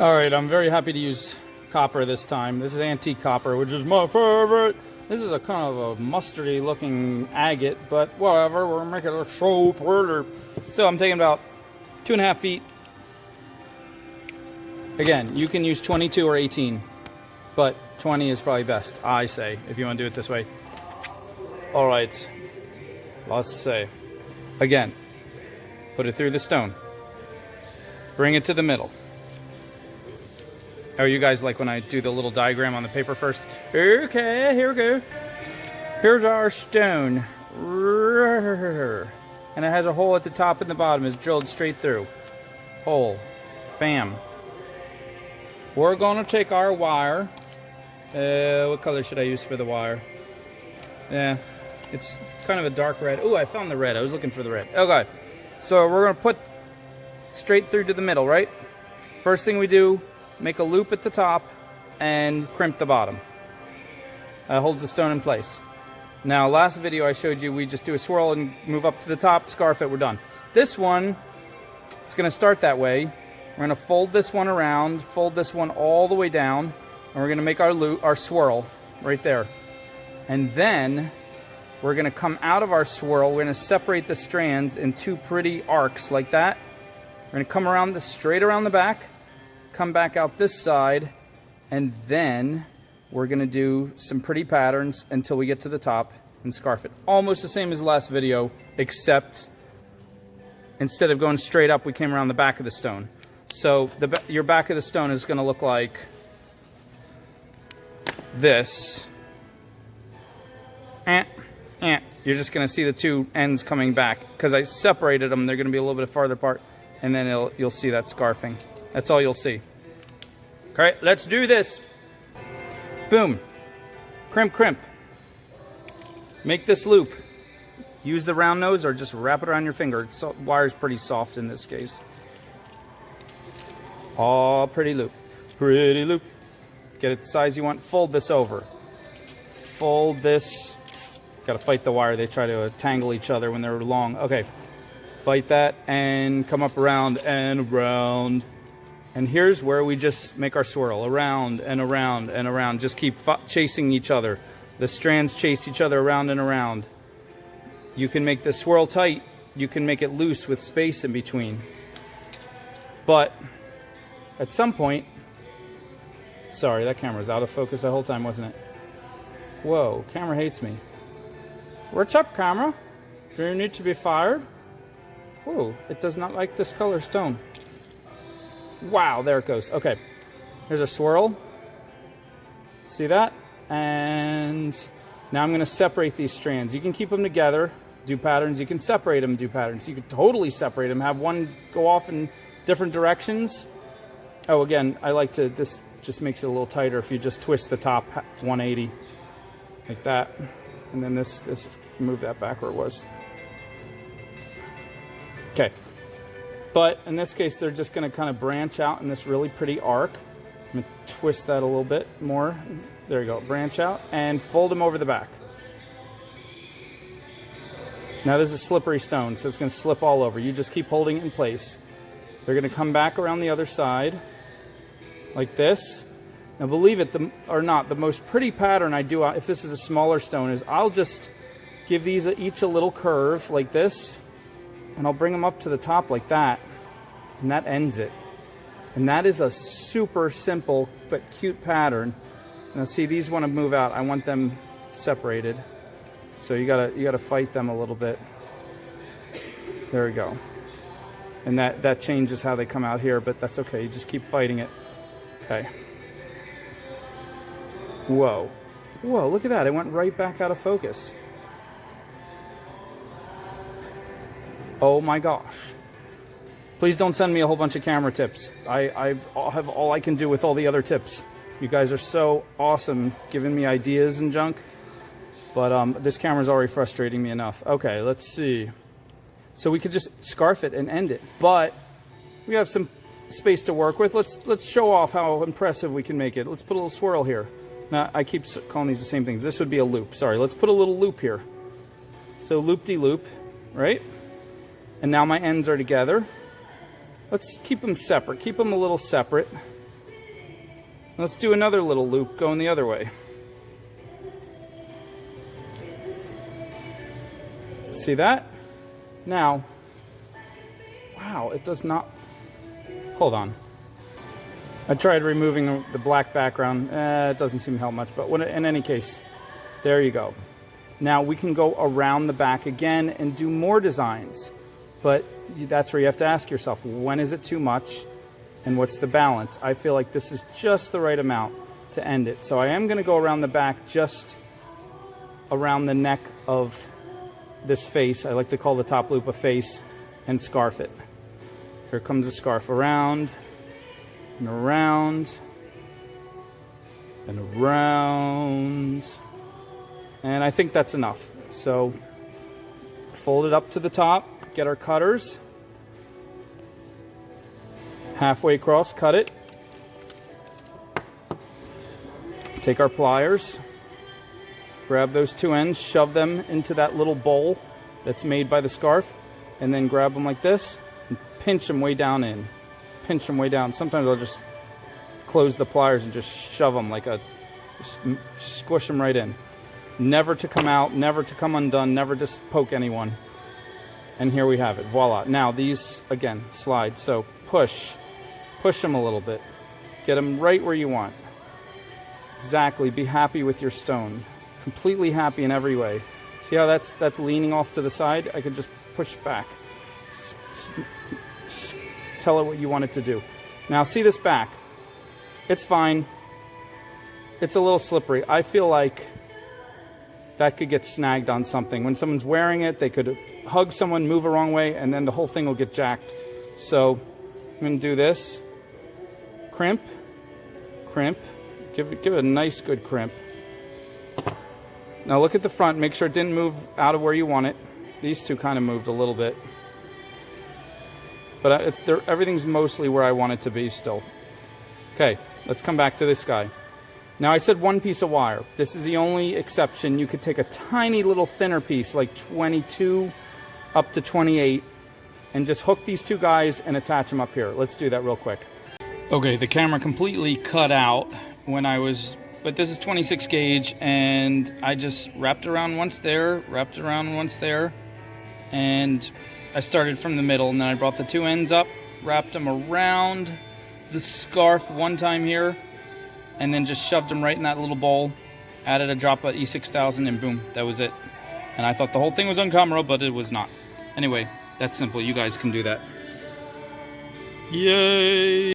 Alright, I'm very happy to use copper this time. This is antique copper, which is my favorite. This is a kind of a mustardy looking agate, but whatever, we're making it look so pretty. So I'm taking about 2.5 feet. Again, you can use 22 or 18, but 20 is probably best, I say, if you want to do it this way. Alright, let's say. Again, put it through the stone. Bring it to the middle. Oh, you guys like when I do the little diagram on the paper first? Okay, here we go. Here's our stone. And it has a hole at the top and the bottom. It's drilled straight through. Hole. Bam. We're going to take our wire. What color should I use for the wire? Yeah, it's kind of a dark red. Oh, I found the red. I was looking for the red. Okay. So we're going to put straight through to the middle, right? First thing we do, make a loop at the top and crimp the bottom. Holds the stone in place. Now, last video I showed you, we just do a swirl and move up to the top, scarf it, we're done. This one, it's going to start that way. We're going to fold this one around, fold this one all the way down, and we're going to make our loop, our swirl right there. And then we're going to come out of our swirl, we're going to separate the strands in two pretty arcs like that. We're going to come around straight around the back, come back out this side, and then we're going to do some pretty patterns until we get to the top and scarf it. Almost the same as the last video, except instead of going straight up, we came around the back of the stone. So your back of the stone is going to look like this. You're just going to see the two ends coming back. Because I separated them, they're going to be a little bit farther apart, and then you'll see that scarfing. That's all you'll see. Alright, let's do this. Boom. Crimp, crimp. Make this loop. Use the round nose or just wrap it around your finger. Wire's pretty soft in this case. Oh, pretty loop. Pretty loop. Get it the size you want. Fold this over. Fold this. Gotta fight the wire. They try to tangle each other when they're long. Okay. Fight that and come up around and around. And here's where we just make our swirl. Around and around and around. Just keep chasing each other. The strands chase each other around and around. You can make the swirl tight. You can make it loose with space in between. But at some point... Sorry, that camera's out of focus the whole time, wasn't it? Whoa, camera hates me. What's up, camera? Do you need to be fired? Whoa, it does not like this color stone. Wow, there it goes. Okay, there's a swirl. See that? And now I'm going to separate these strands. You can keep them together, do patterns. You can separate them, do patterns. You can totally separate them, have one go off in different directions. Oh, again, I like to, this just makes it a little tighter if you just twist the top 180 like that. And then this move that back where it was. Okay. But in this case, they're just going to kind of branch out in this really pretty arc. I'm going to twist that a little bit more. There you go. Branch out and fold them over the back. Now this is slippery stone, so it's going to slip all over. You just keep holding it in place. They're going to come back around the other side like this. Now believe it or not, the most pretty pattern I do, if this is a smaller stone, is I'll just give these each a little curve like this, and I'll bring them up to the top like that, and that ends it. And that is a super simple but cute pattern. Now see, these want to move out. I want them separated. So you gotta fight them a little bit. There we go. And that changes how they come out here, but that's okay. You just keep fighting it. Okay. Whoa. Whoa, look at that. It went right back out of focus. Oh my gosh. Please don't send me a whole bunch of camera tips. I have all I can do with all the other tips. You guys are so awesome giving me ideas and junk. But this camera's already frustrating me enough. Okay, let's see. So we could just scarf it and end it. But we have some space to work with. Let's show off how impressive we can make it. Let's put a little swirl here. Now, I keep calling these the same things. This would be a loop. Sorry, let's put a little loop here. So loop-de-loop, right? And now my ends are together. Let's keep them separate. Keep them a little separate. Let's do another little loop going the other way. See that? Now, wow, it does not... Hold on. I tried removing the black background. It doesn't seem to help much, but in any case, there you go. Now we can go around the back again and do more designs. But that's where you have to ask yourself, when is it too much? And what's the balance? I feel like this is just the right amount to end it. So I am going to go around the back, just around the neck of this face. I like to call the top loop a face, and scarf it. Here comes the scarf, around and around and around. And I think that's enough. So fold it up to the top, get our cutters. Halfway across, cut it. Take our pliers, grab those two ends, shove them into that little bowl that's made by the scarf, and then grab them like this and pinch them way down in. Pinch them way down. Sometimes I'll just close the pliers and just shove them like a, squish them right in. Never to come out, never to come undone, never to poke anyone. And here we have it, voila. Now these, again, slide. So push them a little bit. Get them right where you want. Exactly, be happy with your stone. Completely happy in every way. See how that's leaning off to the side? I could just push back. Tell it what you want it to do. Now see this back. It's fine. It's a little slippery. I feel like that could get snagged on something. When someone's wearing it, they could hug someone, move a wrong way, and then the whole thing will get jacked. So I'm going to do this. Crimp. Crimp. Give it a nice good crimp. Now look at the front. Make sure it didn't move out of where you want it. These two kind of moved a little bit. But everything's mostly where I want it to be still. Okay, let's come back to this guy. Now I said one piece of wire. This is the only exception. You could take a tiny little thinner piece, like 22 up to 28, and just hook these two guys and attach them up here. Let's do that real quick. Okay, the camera completely cut out when I was, but this is 26 gauge, and I just wrapped around once there, wrapped around once there, and I started from the middle, and then I brought the two ends up, wrapped them around the scarf one time here, and then just shoved them right in that little bowl, added a drop of E6000, and boom, that was it. And I thought the whole thing was on camera, but it was not. Anyway, that's simple. You guys can do that. Yay!